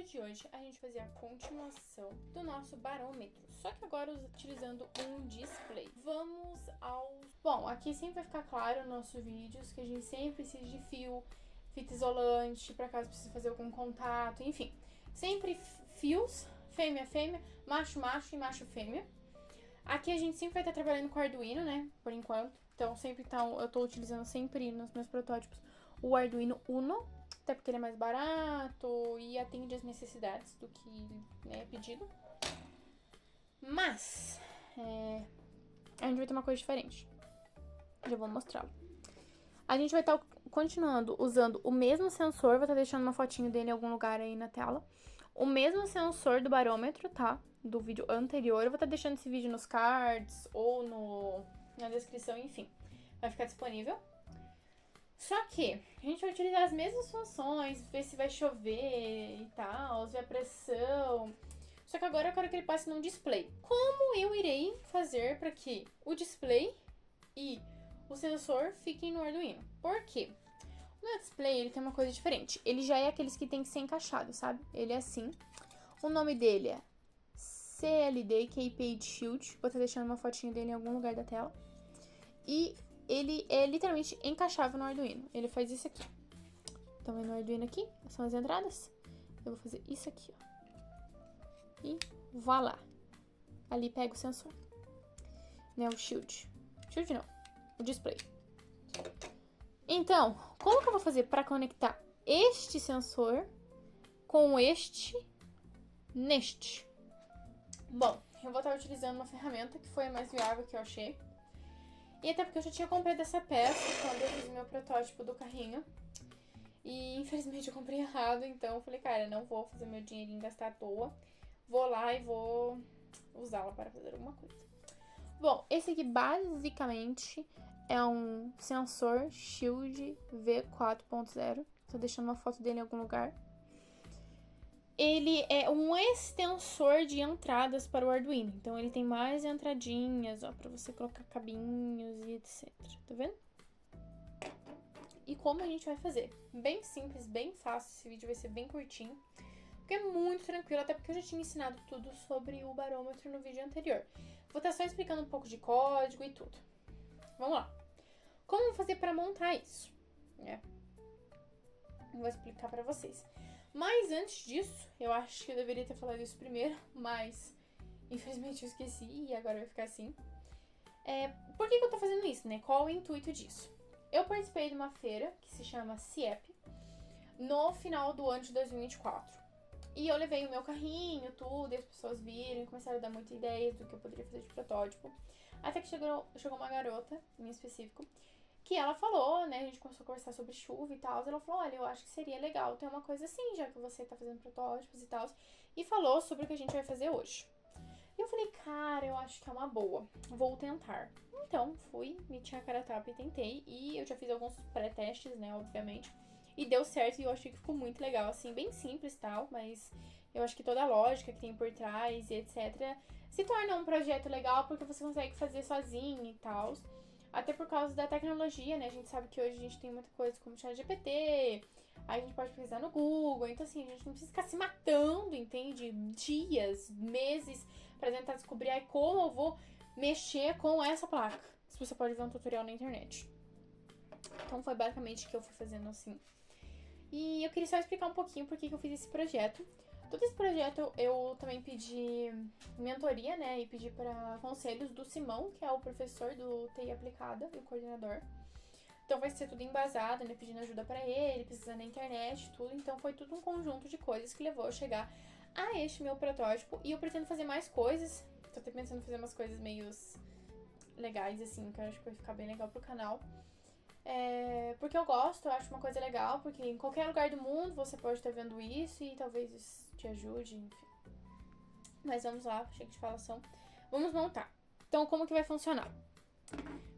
vídeo de hoje a gente vai fazer a continuação do nosso barômetro, só que agora utilizando um display. Vamos ao... Bom, aqui sempre vai ficar claro nos nossos vídeos que a gente sempre precisa de fio, fita isolante, para caso precise fazer algum contato, enfim. Sempre fios, fêmea, fêmea, macho, macho e macho, fêmea. Aqui a gente sempre vai estar trabalhando com Arduino, né, por enquanto. Então, eu tô utilizando sempre nos meus protótipos o Arduino Uno, até porque ele é mais barato e atende às necessidades do que é pedido. Mas, a gente vai ter uma coisa diferente. Já vou mostrá-lo. A gente vai estar continuando usando o mesmo sensor, vou estar deixando uma fotinho dele em algum lugar aí na tela. O mesmo sensor do barômetro, tá? Do vídeo anterior. Eu vou estar deixando esse vídeo nos cards ou na descrição, enfim. Vai ficar disponível. Só que a gente vai utilizar as mesmas funções, ver se vai chover e tal, ver a pressão. Só que agora eu quero que ele passe num display. Como eu irei fazer para que o display e o sensor fiquem no Arduino? Por quê? O meu display, ele tem uma coisa diferente. Ele já é aqueles que tem que ser encaixado, sabe? Ele é assim. O nome dele é CLD, K-Page Shield. Vou estar deixando uma fotinha dele em algum lugar da tela. E ele é literalmente encaixável no Arduino. Ele faz isso aqui. Estão vendo o Arduino aqui? São as entradas. Eu vou fazer isso aqui, ó. E vá lá. Ali pega o sensor. Né, o shield. Shield não. O display. Então, como que eu vou fazer para conectar este sensor com este neste? Bom, eu vou estar utilizando uma ferramenta que foi a mais viável que eu achei. E até porque eu já tinha comprado essa peça quando eu fiz o meu protótipo do carrinho. E infelizmente eu comprei errado, então eu falei, cara, não vou fazer meu dinheirinho gastar à toa. Vou lá e vou usá-la para fazer alguma coisa. Bom, esse aqui basicamente é um sensor Shield V4.0. Tô deixando uma foto dele em algum lugar. Ele é um extensor de entradas para o Arduino. Então, ele tem mais entradinhas, ó, para você colocar cabinhos e etc. Tá vendo? E como a gente vai fazer? Bem simples, bem fácil. Esse vídeo vai ser bem curtinho. Porque é muito tranquilo, até porque eu já tinha ensinado tudo sobre o barômetro no vídeo anterior. Vou estar só explicando um pouco de código e tudo. Vamos lá. Como fazer para montar isso? Vou explicar para vocês. Mas antes disso, eu acho que eu deveria ter falado isso primeiro, mas infelizmente eu esqueci e agora vai ficar assim. Por que eu tô fazendo isso, né? Qual o intuito disso? Eu participei de uma feira que se chama CIEP no final do ano de 2024. E eu levei o meu carrinho, tudo, e as pessoas viram e começaram a dar muita ideia do que eu poderia fazer de protótipo. Até que chegou uma garota, em específico, que ela falou, né, a gente começou a conversar sobre chuva e tal, ela falou, olha, eu acho que seria legal ter uma coisa assim, já que você tá fazendo protótipos e tal, e falou sobre o que a gente vai fazer hoje. E eu falei, cara, eu acho que é uma boa, vou tentar. Então, fui, meti a cara a tapa e tentei, e eu já fiz alguns pré-testes, né, obviamente, e deu certo e eu achei que ficou muito legal, assim, bem simples e tal, mas eu acho que toda a lógica que tem por trás e etc. se torna um projeto legal porque você consegue fazer sozinho e tal. Até por causa da tecnologia, né? A gente sabe que hoje a gente tem muita coisa como ChatGPT, aí a gente pode pesquisar no Google, então assim, a gente não precisa ficar se matando, entende? Dias, meses pra tentar descobrir aí como eu vou mexer com essa placa. Se você pode ver um tutorial na internet. Então foi basicamente o que eu fui fazendo assim. E eu queria só explicar um pouquinho por que eu fiz esse projeto. Todo esse projeto eu também pedi mentoria, né, e pedi para conselhos do Simão, que é o professor do TI Aplicada e o coordenador. Então vai ser tudo embasado, né, pedindo ajuda para ele, pesquisando na internet, tudo. Então foi tudo um conjunto de coisas que levou a chegar a este meu protótipo. E eu pretendo fazer mais coisas. Tô até pensando em fazer umas coisas meio legais, assim, que eu acho que vai ficar bem legal pro canal. Porque eu gosto, eu acho uma coisa legal, porque em qualquer lugar do mundo você pode estar vendo isso e talvez isso te ajude, enfim. Mas vamos lá, chega de falação. Vamos montar. Então, como que vai funcionar?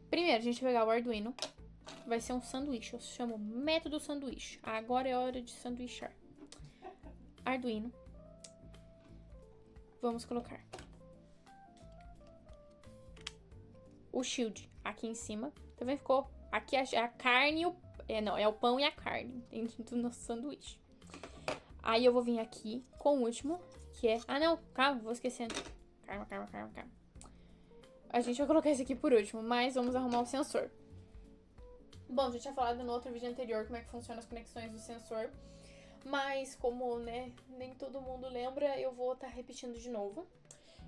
Primeiro, a gente vai pegar o Arduino. Vai ser um sanduíche, eu chamo método sanduíche. Agora é hora de sanduichar. Arduino. Vamos colocar o shield aqui em cima. Tá vendo? Ficou... Aqui é a carne e o... é o pão e a carne dentro do nosso sanduíche. Aí eu vou vir aqui com o último, que é... Ah, não, calma, vou esquecendo. Calma. A gente vai colocar esse aqui por último, mas vamos arrumar o sensor. Bom, já tinha falado no outro vídeo anterior como é que funciona as conexões do sensor. Mas como, né, nem todo mundo lembra, eu vou estar repetindo de novo.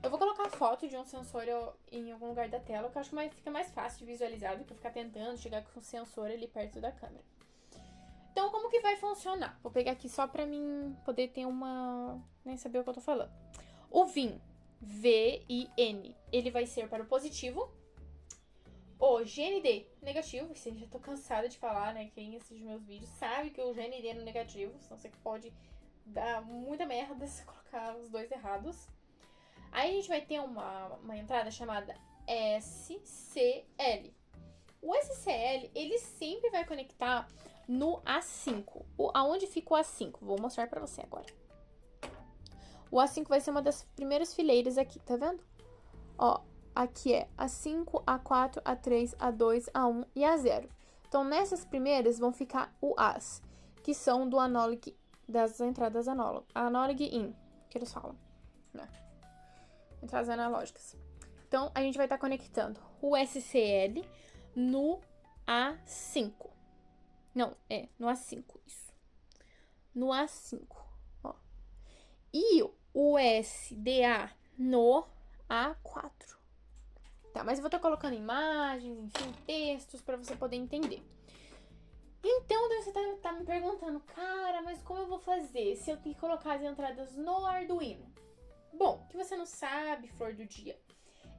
Eu vou colocar a foto de um sensor em algum lugar da tela, que eu acho que fica mais fácil de visualizar do que eu ficar tentando chegar com o sensor ali perto da câmera. Então, como que vai funcionar? Vou pegar aqui só pra mim poder ter nem saber o que eu tô falando. O VIN, V-I-N, ele vai ser para o positivo. O GND, negativo. Isso já tô cansada de falar, né? Quem assiste meus vídeos sabe que o GND é no negativo. Senão você pode dar muita merda se colocar os dois errados. Aí a gente vai ter uma entrada chamada SCL. O SCL, ele sempre vai conectar no A5. Aonde fica o A5? Vou mostrar pra você agora. O A5 vai ser uma das primeiras fileiras aqui, tá vendo? Ó, aqui é A5, A4, A3, A2, A1 e A0. Então, nessas primeiras vão ficar o As, que são do analog, das entradas analog in, que eles falam, né? Entradas analógicas. Então, a gente vai estar conectando o SCL no A5. Não, no A5, isso. No A5, ó. E o SDA no A4. Tá, mas eu vou estar colocando imagens, enfim, textos para você poder entender. Então, você tá me perguntando, cara, mas como eu vou fazer se eu tenho que colocar as entradas no Arduino? Bom, o que você não sabe, flor do dia,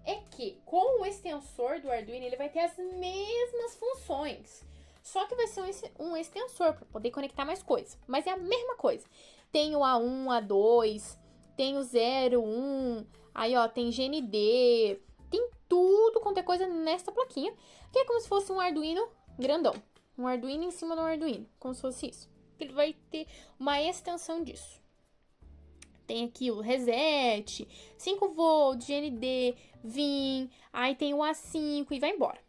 é que com o extensor do Arduino, ele vai ter as mesmas funções. Só que vai ser um extensor para poder conectar mais coisas. Mas é a mesma coisa. Tem o A1, A2, tem o 0, 1, aí ó, tem GND, tem tudo quanto é coisa nesta plaquinha, que é como se fosse um Arduino grandão. Um Arduino em cima de um Arduino, como se fosse isso. Ele vai ter uma extensão disso. Tem aqui o reset, 5 volts, GND, VIN, aí tem o A5 e vai embora.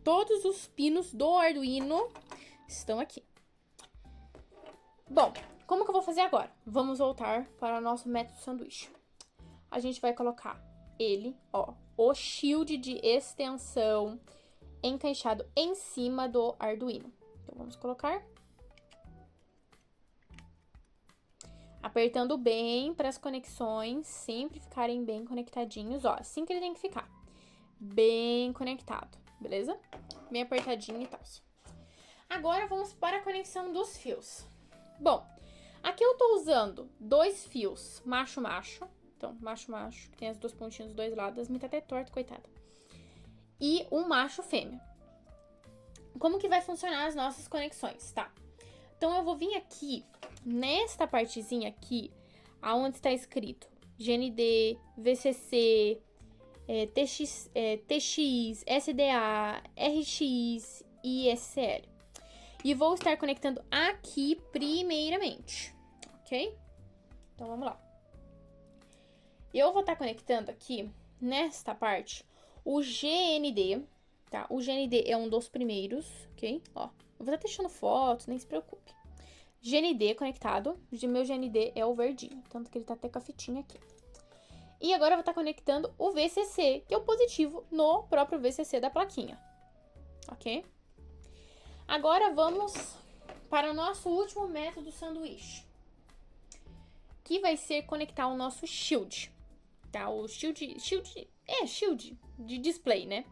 Todos os pinos do Arduino estão aqui. Bom, como que eu vou fazer agora? Vamos voltar para o nosso método sanduíche. A gente vai colocar ele, ó, o shield de extensão encaixado em cima do Arduino. Então, vamos colocar. Apertando bem para as conexões sempre ficarem bem conectadinhos, ó, assim que ele tem que ficar. Bem conectado, beleza? Bem apertadinho e tal. Agora vamos para a conexão dos fios. Bom, aqui eu tô usando 2 fios macho-macho. Então, macho-macho, que tem as 2 pontinhas dos 2 lados. Me tá até torto, coitada. E um macho-fêmea. Como que vai funcionar as nossas conexões, tá? Então, eu vou vir aqui, nesta partezinha aqui, aonde está escrito GND, VCC, TX, SDA, RX e SCL. E vou estar conectando aqui primeiramente, ok? Então, vamos lá. Eu vou estar conectando aqui, nesta parte, o GND, tá? O GND é um dos primeiros, ok? Ó, eu vou estar deixando fotos, nem se preocupe. GND conectado, meu GND é o verdinho, tanto que ele tá até com a fitinha aqui. E agora eu vou estar conectando o VCC, que é o positivo, no próprio VCC da plaquinha, ok? Agora vamos para o nosso último método sanduíche, que vai ser conectar o nosso shield, tá? O shield de display, né?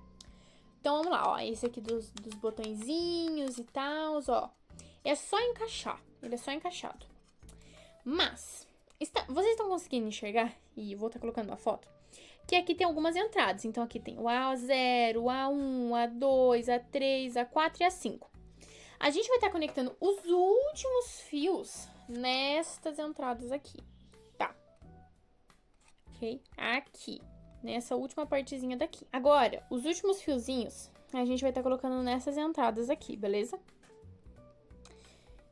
Então vamos lá, ó, esse aqui dos botõezinhos e tal, ó, é só encaixar, ele é só encaixado. Mas, vocês estão conseguindo enxergar? E vou estar colocando uma foto. Que aqui tem algumas entradas. Então, aqui tem o A0, o A1, A2, A3, A4 e A5. A gente vai estar conectando os últimos fios nestas entradas aqui, tá? Ok? Aqui, nessa última partezinha daqui. Agora, os últimos fiozinhos, a gente vai estar colocando nessas entradas aqui, beleza?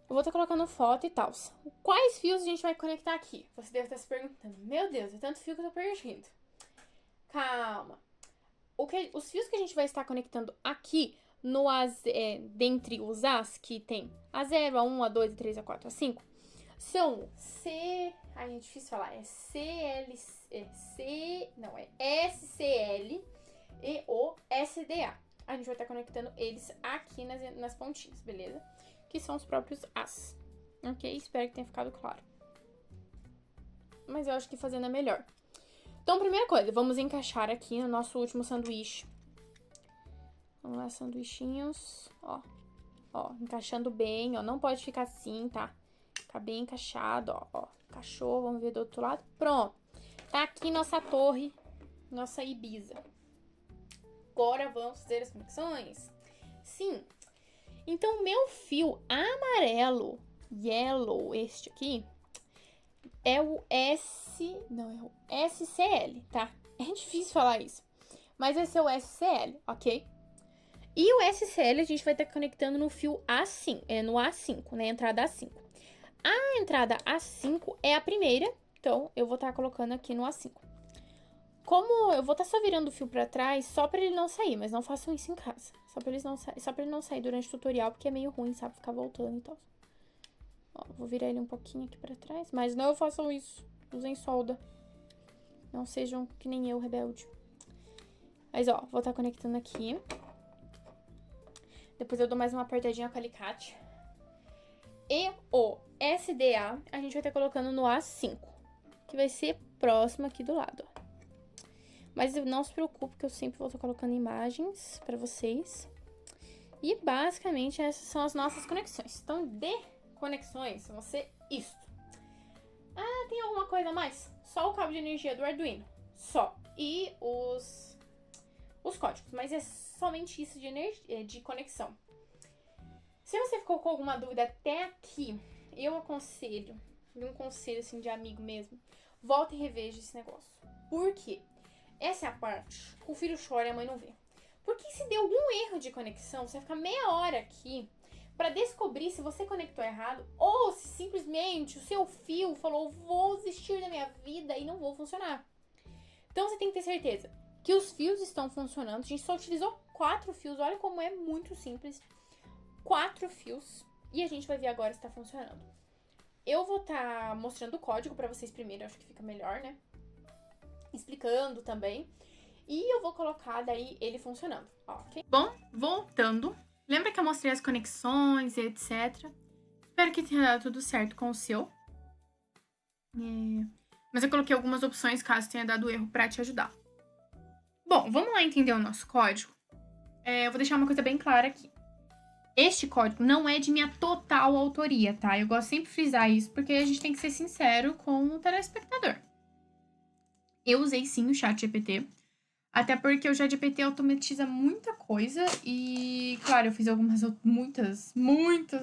Eu vou estar colocando foto e tal. Quais fios a gente vai conectar aqui? Você deve estar se perguntando. Meu Deus, é tanto fio que eu tô perdido. Calma. Os fios que a gente vai estar conectando aqui, dentre os As, que tem A0, A1, A2, A3, A4, A5, São Ai, é difícil falar. É SCL e o SDA. A gente vai estar conectando eles aqui nas pontinhas, beleza? Que são os próprios As. Ok? Espero que tenha ficado claro. Mas eu acho que fazendo é melhor. Então, primeira coisa, vamos encaixar aqui no nosso último sanduíche. Vamos lá, sanduichinhos. Ó, encaixando bem, ó. Não pode ficar assim, tá? Ficar bem encaixado, ó. Encaixou, vamos ver do outro lado. Pronto. Tá aqui nossa torre, nossa Ibiza. Agora vamos fazer as conexões. Sim. Então, meu fio amarelo, yellow, este aqui, é o SCL, tá? É difícil falar isso. Mas esse é o SCL, ok? E o SCL a gente vai estar conectando no fio A5, no A5, né? Entrada A5. A entrada A5 é a primeira, então eu vou estar colocando aqui no A5. Como eu vou estar só virando o fio pra trás, só pra ele não sair, mas não façam isso em casa. Só pra ele não sair durante o tutorial, porque é meio ruim, sabe? Ficar voltando e tal. Ó, vou virar ele um pouquinho aqui pra trás, mas não façam isso. Usem solda. Não sejam que nem eu, rebelde. Mas, ó, vou estar conectando aqui. Depois eu dou mais uma apertadinha com o alicate. E o SDA a gente vai estar colocando no A5, que vai ser próximo aqui do lado, ó. Mas não se preocupe que eu sempre vou estar colocando imagens pra vocês. E basicamente essas são as nossas conexões. Então, de conexões vão ser isto. Ah, tem alguma coisa a mais? Só o cabo de energia do Arduino. Só. E os códigos. Mas é somente isso de conexão. Se você ficou com alguma dúvida até aqui, eu aconselho, um conselho assim de amigo mesmo, volta e reveja esse negócio. Por quê? Essa é a parte que o filho chora e a mãe não vê. Porque se deu algum erro de conexão, você vai ficar meia hora aqui para descobrir se você conectou errado ou se simplesmente o seu fio falou, vou desistir da minha vida e não vou funcionar. Então você tem que ter certeza que os fios estão funcionando. A gente só utilizou 4 fios, olha como é muito simples. 4 fios e a gente vai ver agora se tá funcionando. Eu vou estar mostrando o código para vocês primeiro, acho que fica melhor, né? Explicando também. E eu vou colocar daí ele funcionando, ok? Bom, voltando. Lembra que eu mostrei as conexões e etc. Espero que tenha dado tudo certo com o seu. Mas eu coloquei algumas opções caso tenha dado erro para te ajudar. Bom, vamos lá entender o nosso código. Eu vou deixar uma coisa bem clara aqui. Este código não é de minha total autoria, tá? Eu gosto sempre de frisar isso, porque a gente tem que ser sincero com o telespectador. Eu usei sim o ChatGPT, até porque o ChatGPT automatiza muita coisa e, claro, eu fiz muitas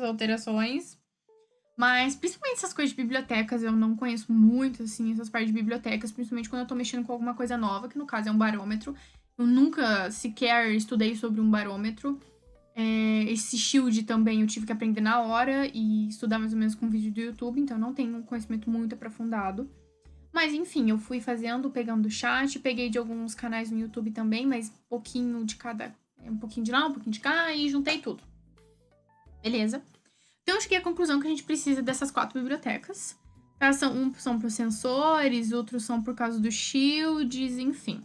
alterações, mas principalmente essas coisas de bibliotecas, eu não conheço muito, assim, essas partes de bibliotecas, principalmente quando eu tô mexendo com alguma coisa nova, que no caso é um barômetro. Eu nunca sequer estudei sobre um barômetro. Esse shield também eu tive que aprender na hora e estudar mais ou menos com um vídeo do YouTube, então não tenho um conhecimento muito aprofundado. Mas enfim, eu fui fazendo, pegando o chat, peguei de alguns canais no YouTube também, mas um pouquinho de cada, um pouquinho de lá, um pouquinho de cá e juntei tudo. Beleza? Então eu cheguei à conclusão que a gente precisa dessas 4 bibliotecas. Tá? São para os sensores, outros são por causa dos shields, enfim.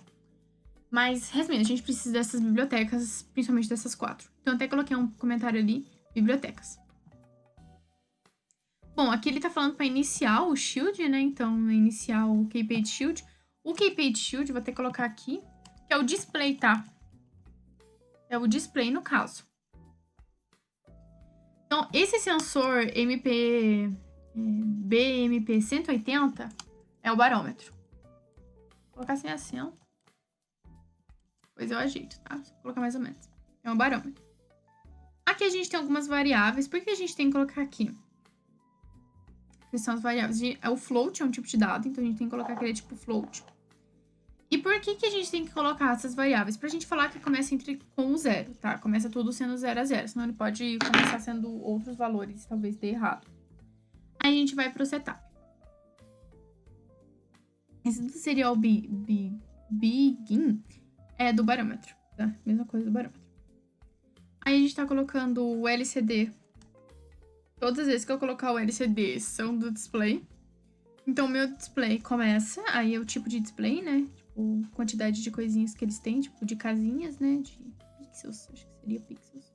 Mas, resumindo, a gente precisa dessas bibliotecas, principalmente dessas 4. Então, até coloquei um comentário ali, bibliotecas. Bom, aqui ele tá falando para iniciar o shield, né? Então, iniciar o K-Page Shield. O K-Page Shield, vou até colocar aqui, que é o display, tá? É o display, no caso. Então, esse sensor BMP180 é o barômetro. Vou colocar sem acento. Depois eu ajeito, tá? Vou colocar mais ou menos. É um barômetro. Aqui a gente tem algumas variáveis. Por que a gente tem que colocar aqui? Que são as variáveis. O float é um tipo de dado, então a gente tem que colocar aquele tipo float. E por que a gente tem que colocar essas variáveis? Pra gente falar que começa com o 0, tá? Começa tudo sendo 0 a 0, senão ele pode começar sendo outros valores, talvez dê errado. Aí a gente vai pro setup. Esse seria o begin. É do barômetro, tá? Mesma coisa do barômetro. Aí a gente tá colocando o LCD todas as vezes que eu colocar o LCD são do display. Então, o meu display começa, aí é o tipo de display, né? Tipo, quantidade de coisinhas que eles têm, tipo, de casinhas, né? De pixels, acho que seria pixels.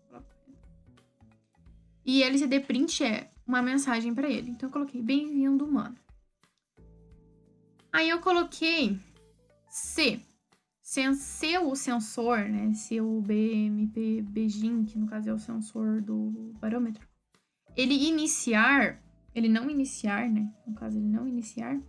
E LCD print é uma mensagem pra ele. Então, eu coloquei bem-vindo, humano. Aí, eu coloquei se o sensor, né? Se o BMP Beijing, que no caso é o sensor do barômetro, ele não iniciar, né? No caso, ele não iniciar,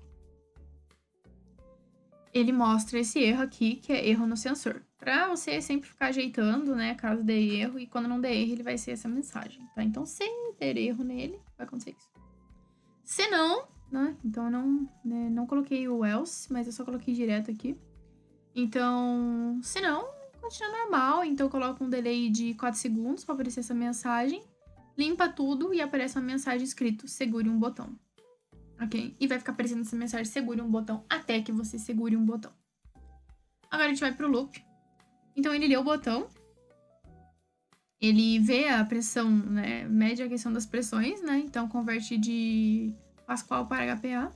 ele mostra esse erro aqui, que é erro no sensor. Pra você sempre ficar ajeitando, né? Caso dê erro, e quando não der erro, ele vai ser essa mensagem, tá? Então, sem ter erro nele, vai acontecer isso. Se não, né? Então, eu não coloquei o else, mas eu só coloquei direto aqui. Então, se não, continua normal. Então, eu coloco um delay de 4 segundos pra aparecer essa mensagem. Limpa tudo e aparece uma mensagem escrito, segure um botão. Ok? E vai ficar aparecendo essa mensagem, segure um botão, até que você segure um botão. Agora a gente vai pro loop. Então, ele lê o botão. Ele vê a pressão, né? Mede a questão das pressões, né? Então, converte de Pascal para HPA.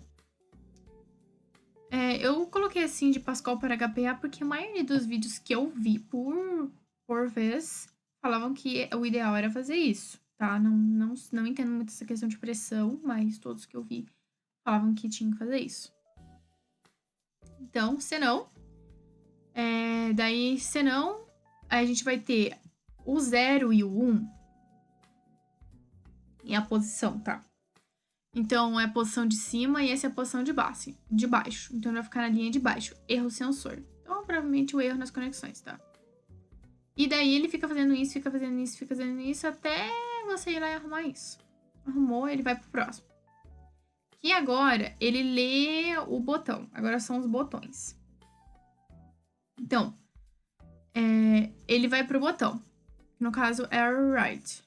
Eu coloquei assim de Pascal para HPA porque a maioria dos vídeos que eu vi por vez falavam que o ideal era fazer isso, tá? Não entendo muito essa questão de pressão, mas todos que eu vi falavam que tinha que fazer isso. Então, senão, aí a gente vai ter o 0 e o 1 em a posição, tá? Então, é a posição de cima e essa é a posição de baixo. Então, vai ficar na linha de baixo. Erro sensor. Então, provavelmente o erro nas conexões, tá? E daí, ele fica fazendo isso, fica fazendo isso, fica fazendo isso, até você ir lá e arrumar isso. Arrumou, ele vai pro próximo. E agora, ele lê o botão. Agora são os botões. Então, ele vai pro botão. No caso, é o right.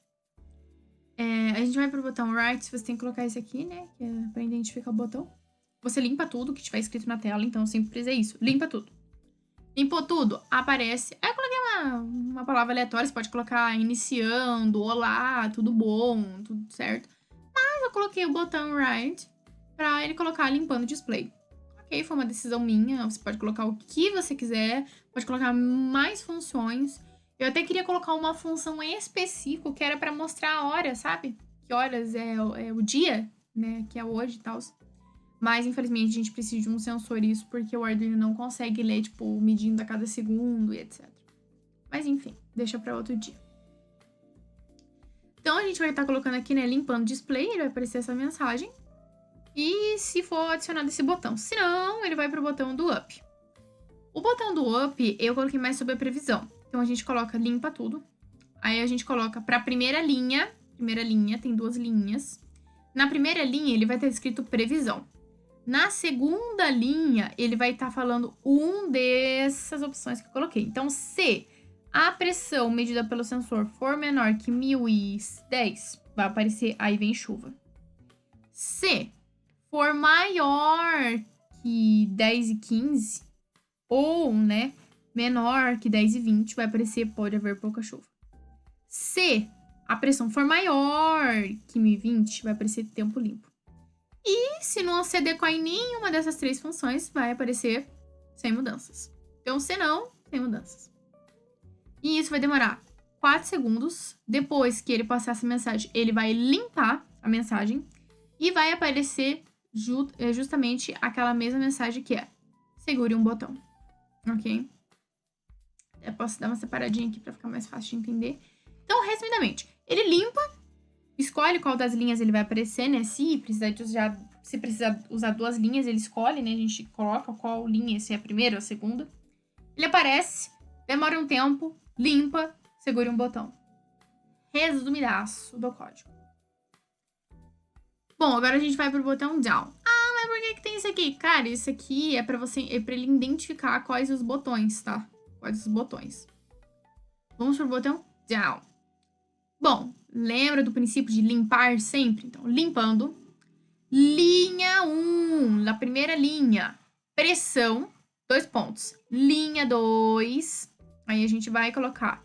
A gente vai pro botão right, você tem que colocar esse aqui, né? Que é pra identificar o botão. Você limpa tudo que tiver escrito na tela, então eu sempre precisei isso. Limpa tudo. Limpou tudo, aparece. Aí eu coloquei uma palavra aleatória, você pode colocar iniciando, olá, tudo bom, tudo certo. Mas eu coloquei o botão right pra ele colocar limpando o display. Ok, foi uma decisão minha. Você pode colocar o que você quiser, pode colocar mais funções. Eu até queria colocar uma função específica que era pra mostrar a hora, sabe? Que horas é o dia, né? Que é hoje e tal. Mas, infelizmente, a gente precisa de um sensor isso, porque o Arduino não consegue ler, tipo, medindo a cada segundo e etc. Mas, enfim, deixa pra outro dia. Então, a gente vai estar colocando aqui, né, limpando o display, ele vai aparecer essa mensagem. E se for adicionado esse botão. Se não, ele vai pro botão do up. O botão do up, eu coloquei mais sobre a previsão. Então, a gente coloca limpa tudo. Aí, a gente coloca pra primeira linha. Primeira linha, tem 2 linhas. Na primeira linha, ele vai ter escrito previsão. Na segunda linha, ele vai estar falando dessas opções que eu coloquei. Então, se a pressão medida pelo sensor for menor que 1010, vai aparecer aí vem chuva. Se for maior que 10 e 15, ou, né, menor que 10 e 20, vai aparecer pode haver pouca chuva. Se a pressão for maior que 1020, vai aparecer tempo limpo. E se não se adequar em nenhuma dessas 3 funções, vai aparecer sem mudanças. Então, se não, sem mudanças. E isso vai demorar 4 segundos. Depois que ele passar essa mensagem, ele vai limpar a mensagem e vai aparecer justamente aquela mesma mensagem que é segure um botão. Ok? Eu posso dar uma separadinha aqui para ficar mais fácil de entender. Então, resumidamente, ele limpa, escolhe qual das linhas ele vai aparecer, né? Se precisar usar 2 linhas, ele escolhe, né? A gente coloca qual linha, se é a primeira ou a segunda. Ele aparece, demora um tempo, limpa, segure um botão. Resumidaço do código. Bom, agora a gente vai pro botão down. Ah, mas por que tem isso aqui? Cara, isso aqui é pra ele identificar quais os botões, tá? Quais os botões. Vamos pro botão down. Bom, lembra do princípio de limpar sempre? Então, limpando. Linha 1, na primeira linha, pressão, 2 pontos. Linha 2, aí a gente vai colocar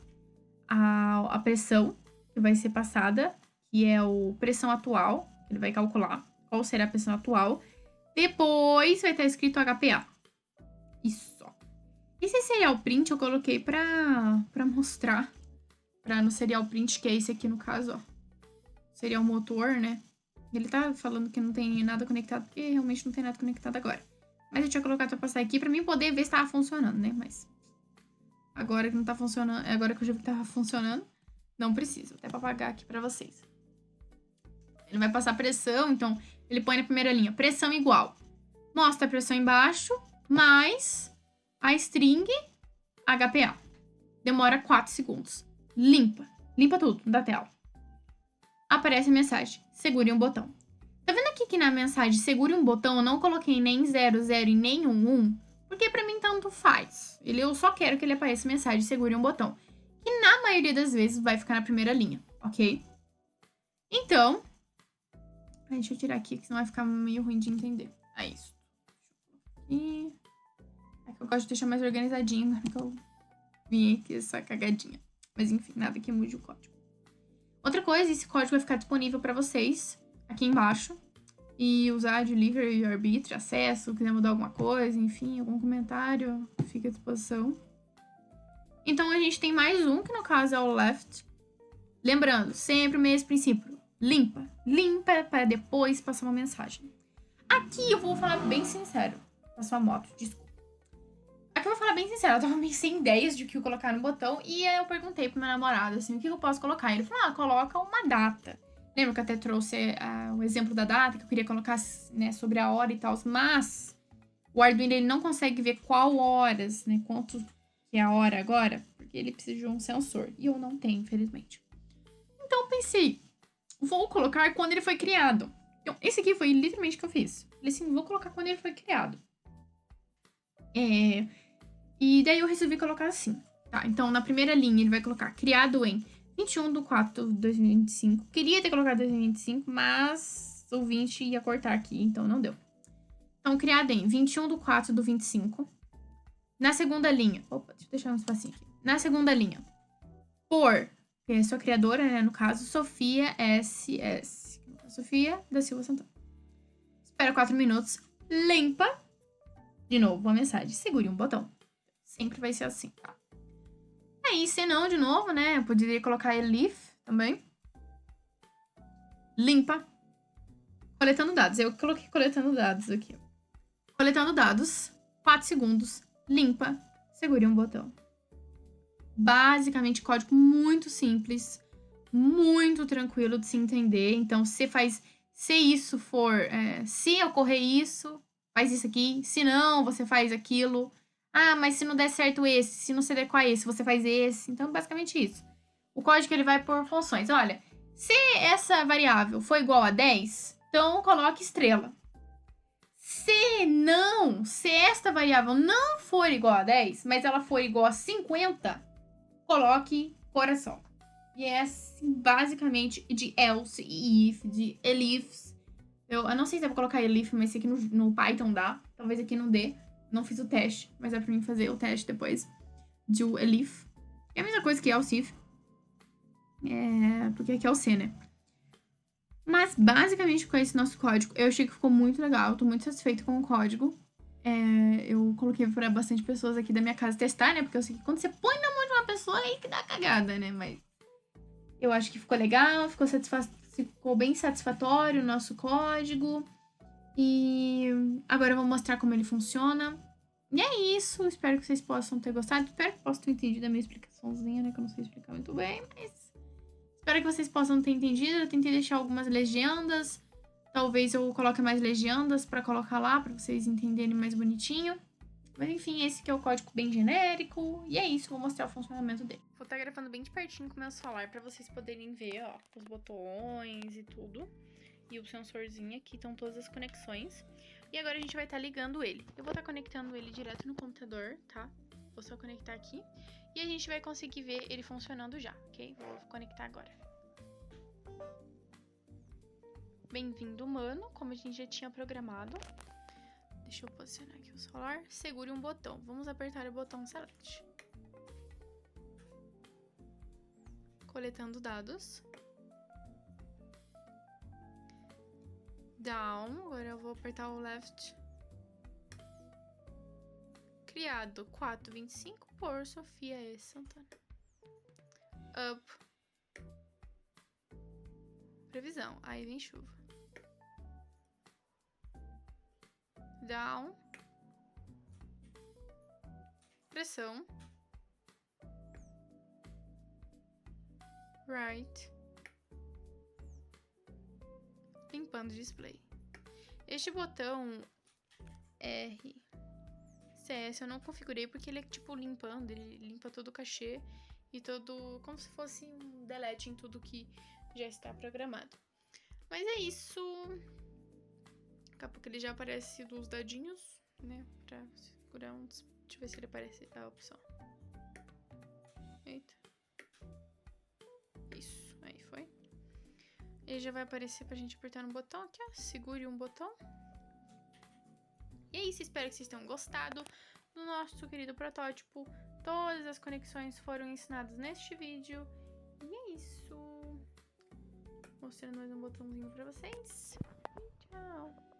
a pressão que vai ser passada, que é o pressão atual. Ele vai calcular qual será a pressão atual. Depois vai estar escrito HPA. Isso. Esse serial print eu coloquei pra mostrar. No serial print, que é esse aqui no caso, ó. Serial motor, né? Ele tá falando que não tem nada conectado, porque realmente não tem nada conectado agora. Mas eu tinha colocado pra passar aqui pra mim poder ver se tava funcionando, né? Mas agora que não tá funcionando, agora que eu já vi que tava funcionando, não preciso. Até pra apagar aqui pra vocês. Ele vai passar pressão, então ele põe na primeira linha. Pressão igual. Mostra a pressão embaixo, mais a string HPA. Demora 4 segundos. Limpa tudo da tela. Aparece a mensagem. Segure um botão. Tá vendo aqui que na mensagem segure um botão eu não coloquei nem 00 e nem 11? Porque pra mim tanto faz. Eu só quero que ele apareça a mensagem segure um botão. Que na maioria das vezes vai ficar na primeira linha, ok? Então... deixa eu tirar aqui, que senão vai ficar meio ruim de entender. É isso. E... é que eu gosto de deixar mais organizadinho, agora que eu vim aqui essa cagadinha. Mas enfim, nada que mude o código. Outra coisa, esse código vai ficar disponível para vocês aqui embaixo. E usar de livre arbítrio, acesso, quiser mudar alguma coisa, enfim, algum comentário, fica à disposição. Então, a gente tem mais um, que no caso é o left. Lembrando, sempre o mesmo princípio. Limpa para depois passar uma mensagem. Aqui eu vou falar bem sincero. Passou a moto, desculpa. Aqui eu vou falar bem sincero, eu tava meio sem ideias de o que eu colocar no botão. E aí eu perguntei pro meu namorado, assim, o que eu posso colocar? Ele falou, coloca uma data. Lembra que eu até trouxe o exemplo da data, que eu queria colocar, né, sobre a hora e tal. Mas o Arduino, ele não consegue ver qual horas, né, quanto que é a hora agora. Porque ele precisa de um sensor. E eu não tenho, infelizmente. Então eu pensei, vou colocar quando ele foi criado. Então, esse aqui foi literalmente o que eu fiz. Falei assim, vou colocar quando ele foi criado. E daí eu resolvi colocar assim, tá? Então, na primeira linha, ele vai colocar criado em 21/4/2025. Queria ter colocado 2025, mas o 20 ia cortar aqui, então não deu. Então, criado em 21/4/25. Na segunda linha... opa, deixa eu deixar um espacinho aqui. Na segunda linha, por... que é a sua criadora, né? No caso, Sofia SS. Sofia da Silva Santana. Espera 4 minutos. Limpa. De novo, a mensagem. Segure um botão. Sempre vai ser assim, tá? Aí, se não, de novo, né? Eu poderia colocar elif também. Limpa. Coletando dados. Eu coloquei coletando dados aqui. Coletando dados. 4 segundos. Limpa. Segure um botão. Basicamente, código muito simples. Muito tranquilo de se entender. Então, se faz... se isso for... se ocorrer isso, faz isso aqui. Se não, você faz aquilo. Mas se não der certo esse, se não se adequar esse, você faz esse. Então, basicamente isso. O código ele vai por funções. Olha, se essa variável for igual a 10, então coloque estrela. Se esta variável não for igual a 10, mas ela for igual a 50, coloque coração. E é assim, basicamente, de else e if, de elifs. Eu não sei se eu vou colocar elif, mas esse aqui no Python dá. Talvez aqui não dê. Não fiz o teste, mas é pra mim fazer o teste depois de o elif. É a mesma coisa que else if. Porque aqui é o C, né? Mas, basicamente, com esse nosso código, eu achei que ficou muito legal. Tô muito satisfeita com o código. Eu coloquei pra bastante pessoas aqui da minha casa testar, né? Porque eu sei que quando você põe na mão de uma pessoa, aí que dá cagada, né? Mas eu acho que ficou legal, ficou bem satisfatório o nosso código. E agora eu vou mostrar como ele funciona. E é isso. Espero que vocês possam ter gostado. Espero que possam ter entendido a minha explicaçãozinha, né? Que eu não sei explicar muito bem, mas... espero que vocês possam ter entendido. Eu tentei deixar algumas legendas. Talvez eu coloque mais legendas pra colocar lá, pra vocês entenderem mais bonitinho. Mas enfim, esse aqui é o código bem genérico. E é isso, vou mostrar o funcionamento dele. Vou estar gravando bem de pertinho com o meu celular pra vocês poderem ver, ó, os botões e tudo. E o sensorzinho, aqui estão todas as conexões. E agora a gente vai estar ligando ele. Eu vou estar conectando ele direto no computador, tá? Vou só conectar aqui. E a gente vai conseguir ver ele funcionando já, ok? Vou conectar agora. Bem-vindo, humano, como a gente já tinha programado. Deixa eu posicionar aqui o celular. Segure um botão. Vamos apertar o botão Select. Coletando dados. Down. Agora eu vou apertar o left. Criado 425 por Sofia E. Santana. Up. Previsão. Aí vem chuva. Down. Pressão. Right. Limpando o display. Este botão R, CS eu não configurei porque ele é tipo limpando, ele limpa todo o cachê e todo, como se fosse um delete em tudo que já está programado. Mas é isso. Daqui a pouco ele já aparece dos dadinhos, né, pra segurar um... Deixa eu ver se ele aparece a opção. Eita. Isso, aí foi. Ele já vai aparecer pra gente apertar no botão aqui, ó. Segure um botão. E é isso, espero que vocês tenham gostado do nosso querido protótipo. Todas as conexões foram ensinadas neste vídeo. E é isso. Mostrando mais um botãozinho pra vocês. Tchau.